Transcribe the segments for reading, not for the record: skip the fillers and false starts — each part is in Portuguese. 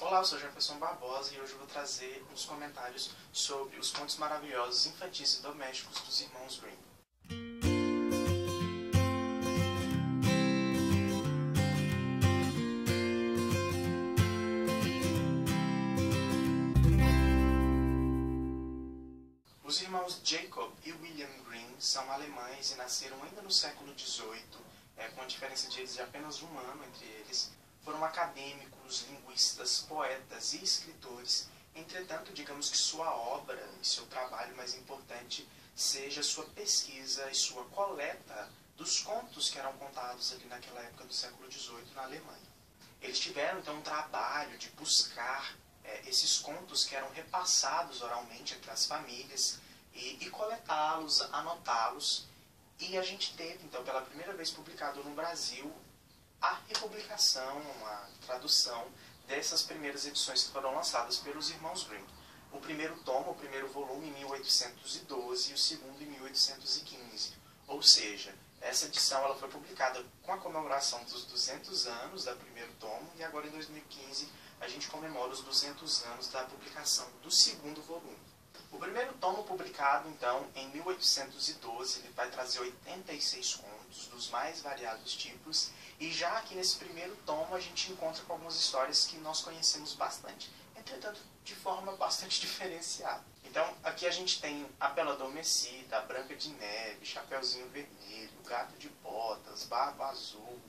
Olá, eu sou Jefferson Barbosa e hoje eu vou trazer uns comentários sobre os contos maravilhosos infantis e domésticos dos irmãos Grimm. Os irmãos Jacob e William Grimm são alemães e nasceram ainda no século XVIII, com a diferença de apenas um ano entre eles. Foram acadêmicos, linguistas, poetas e escritores. Entretanto, digamos que sua obra e seu trabalho mais importante seja sua pesquisa e sua coleta dos contos que eram contados ali naquela época do século XVIII na Alemanha. Eles tiveram então um trabalho de buscar esses contos que eram repassados oralmente entre as famílias e coletá-los, anotá-los. E a gente teve então pela primeira vez publicado no Brasil a republicação, a tradução dessas primeiras edições que foram lançadas pelos irmãos Grimm. O primeiro tomo, o primeiro volume em 1812 e o segundo em 1815. Ou seja, essa edição ela foi publicada com a comemoração dos 200 anos do primeiro tomo e agora em 2015 a gente comemora os 200 anos da publicação do segundo volume. O primeiro tomo publicado, então, em 1812, ele vai trazer 86 contos dos mais variados tipos, e já aqui nesse primeiro tomo a gente encontra com algumas histórias que nós conhecemos bastante, entretanto de forma bastante diferenciada. Então, aqui a gente tem A Bela Adormecida, A Branca de Neve, Chapeuzinho Vermelho, Gato de Botas, Barba Azul.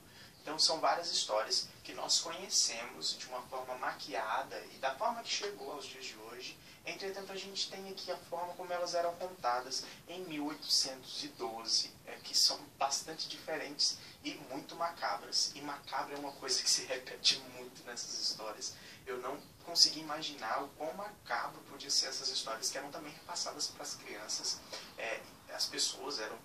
Então são várias histórias que nós conhecemos de uma forma maquiada e da forma que chegou aos dias de hoje. Entretanto, a gente tem aqui a forma como elas eram contadas em 1812, que são bastante diferentes e muito macabras. E macabra é uma coisa que se repete muito nessas histórias. Eu não consegui imaginar o quão macabro podiam ser essas histórias, que eram também repassadas para as crianças. As pessoas eram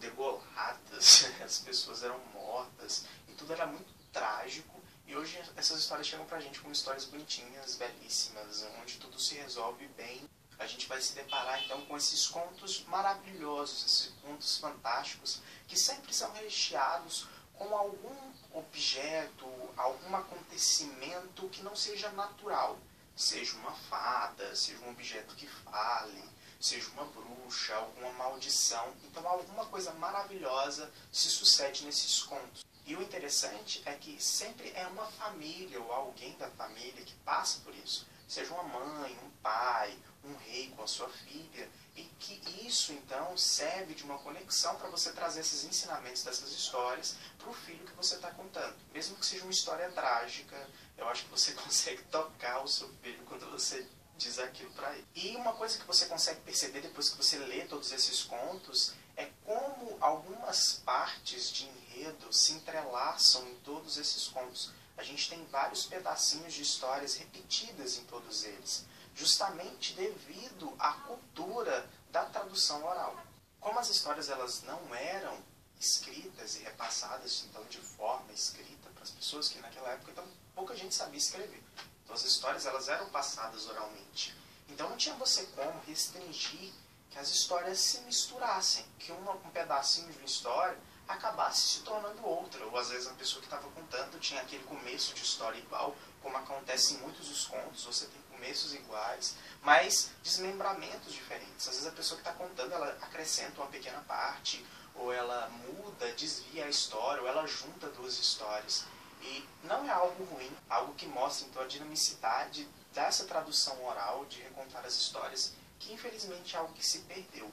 degoladas, as pessoas eram mortas, e tudo era muito trágico. E hoje essas histórias chegam pra gente como histórias bonitinhas, belíssimas, onde tudo se resolve bem. A gente vai se deparar então com esses contos maravilhosos, esses contos fantásticos, que sempre são recheados com algum objeto, algum acontecimento que não seja natural. Seja uma fada, seja um objeto que fale, seja uma bruxa, alguma maldição. Então alguma coisa maravilhosa se sucede nesses contos. E o interessante é que sempre é uma família ou alguém da família que passa por isso. Seja uma mãe, um pai, um rei com a sua filha. E que isso, então, serve de uma conexão para você trazer esses ensinamentos dessas histórias para o filho que você está contando. Mesmo que seja uma história trágica, eu acho que você consegue tocar o seu filho quando você diz aquilo para ele. E uma coisa que você consegue perceber depois que você lê todos esses contos é como algumas partes de enredo se entrelaçam em todos esses contos. A gente tem vários pedacinhos de histórias repetidas em todos eles, justamente devido à cultura da tradução oral. Como as histórias elas não eram escritas e repassadas então de forma escrita para as pessoas que naquela época então pouca gente sabia escrever. Então as histórias elas eram passadas oralmente. Então não tinha você como restringir que as histórias se misturassem, que um pedacinho de uma história acabasse se tornando outra. Ou às vezes a pessoa que estava contando tinha aquele começo de história igual, como acontece em muitos dos contos, você tem começos iguais, mas desmembramentos diferentes. Às vezes a pessoa que está contando, ela acrescenta uma pequena parte, ou ela muda, desvia a história, ou ela junta duas histórias. E não é algo ruim, algo que mostra então a dinamicidade dessa tradução oral, de recontar as histórias, que infelizmente é algo que se perdeu.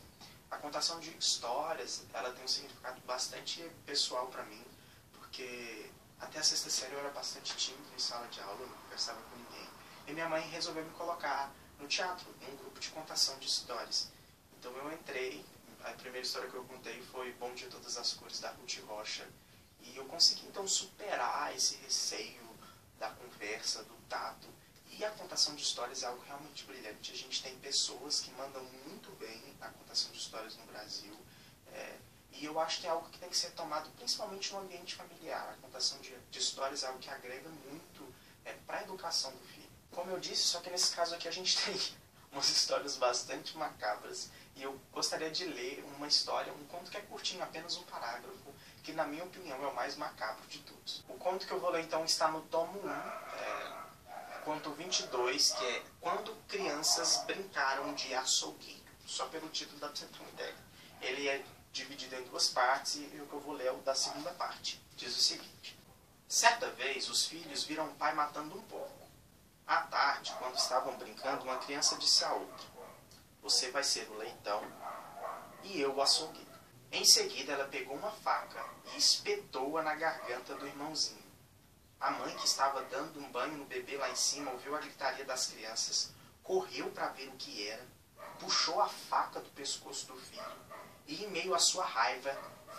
A contação de histórias, ela tem um significado bastante pessoal para mim, porque até a sexta série eu era bastante tímido em sala de aula, não conversava com ninguém. E minha mãe resolveu me colocar no teatro, em um grupo de contação de histórias. Então eu entrei, a primeira história que eu contei foi Bom Dia Todas as Cores, da Ruth Rocha. E eu consegui então superar esse receio da conversa, do tato. E a contação de histórias é algo realmente brilhante. A gente tem pessoas que mandam muito bem na contação de histórias no Brasil. E eu acho que é algo que tem que ser tomado principalmente no ambiente familiar. A contação de histórias é algo que agrega muito para a educação do filho. Como eu disse, só que nesse caso aqui a gente tem umas histórias bastante macabras. E eu gostaria de ler uma história, um conto que é curtinho, apenas um parágrafo, que na minha opinião é o mais macabro de todos. O conto que eu vou ler então está no tomo 1, conto 22, que é Quando Crianças Brincaram de Açougueiro. Só pelo título dá pra você ter uma ideia. Ele é dividido em duas partes e o que eu vou ler é o da segunda parte. Diz o seguinte: certa vez os filhos viram o pai matando um porco. À tarde, quando estavam brincando, uma criança disse à outra: você vai ser o leitão e eu o açougueiro. Em seguida, ela pegou uma faca e espetou-a na garganta do irmãozinho. A mãe, que estava dando um banho no bebê lá em cima, ouviu a gritaria das crianças, correu para ver o que era, puxou a faca do pescoço do filho e, em meio à sua raiva,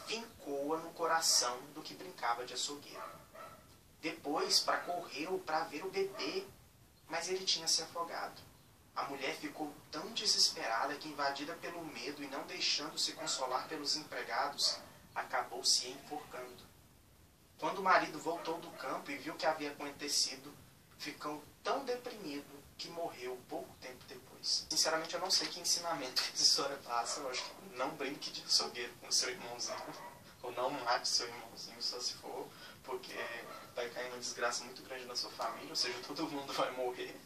fincou-a no coração do que brincava de açougueiro. Depois, correu para ver o bebê, mas ele tinha se afogado. A mulher ficou tão desesperada que, invadida pelo medo e não deixando se consolar pelos empregados, acabou se enforcando. Quando o marido voltou do campo e viu o que havia acontecido, ficou tão deprimido que morreu pouco tempo depois. Sinceramente, eu não sei que ensinamento essa história passa. Eu acho que não brinque de açougueiro com seu irmãozinho. Ou não mate seu irmãozinho, só se for, porque vai cair uma desgraça muito grande na sua família, ou seja, todo mundo vai morrer.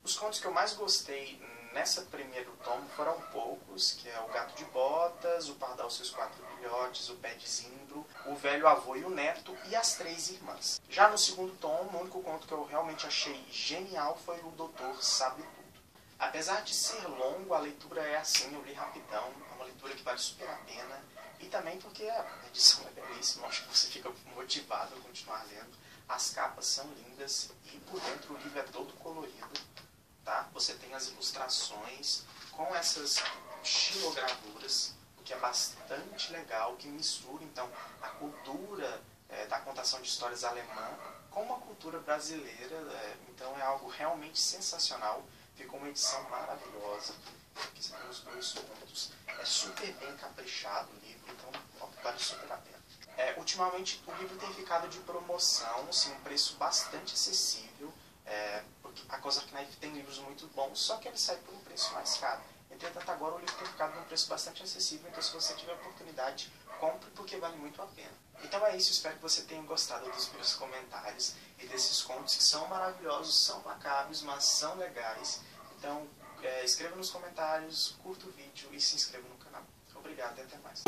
Os contos que eu mais gostei nessa primeiro tomo foram poucos, que é O Gato de Botas, O Pardal e seus 4 filhotes, O Pé de Zimbro, O Velho Avô e o Neto e As Três Irmãs. Já no segundo tomo, o único conto que eu realmente achei genial foi O Doutor Sabe Tudo. Apesar de ser longo, a leitura é assim, eu li rapidão, é uma leitura que vale super a pena, e também porque a edição é belíssima, acho que você fica motivado a continuar lendo. As capas são lindas e por dentro o livro é todo colorido. Tá? Você tem as ilustrações com essas xilogravuras, o que é bastante legal, que mistura então a cultura da contação de histórias alemã com uma cultura brasileira, então é algo realmente sensacional. Ficou uma edição maravilhosa. Aqui você tem os dois contos. É super bem caprichado o livro, então vale super a pena. Ultimamente o livro tem ficado de promoção, assim, um preço bastante acessível. Porque a Kozak Knife tem livros muito bons, só que ele sai por um preço mais caro. Entretanto, agora o livro tem ficado num preço bastante acessível, então se você tiver oportunidade, compre porque vale muito a pena. Então é isso, espero que você tenha gostado dos meus comentários e desses contos que são maravilhosos, são macabros, mas são legais. Então, escreva nos comentários, curta o vídeo e se inscreva no canal. Obrigado e até mais.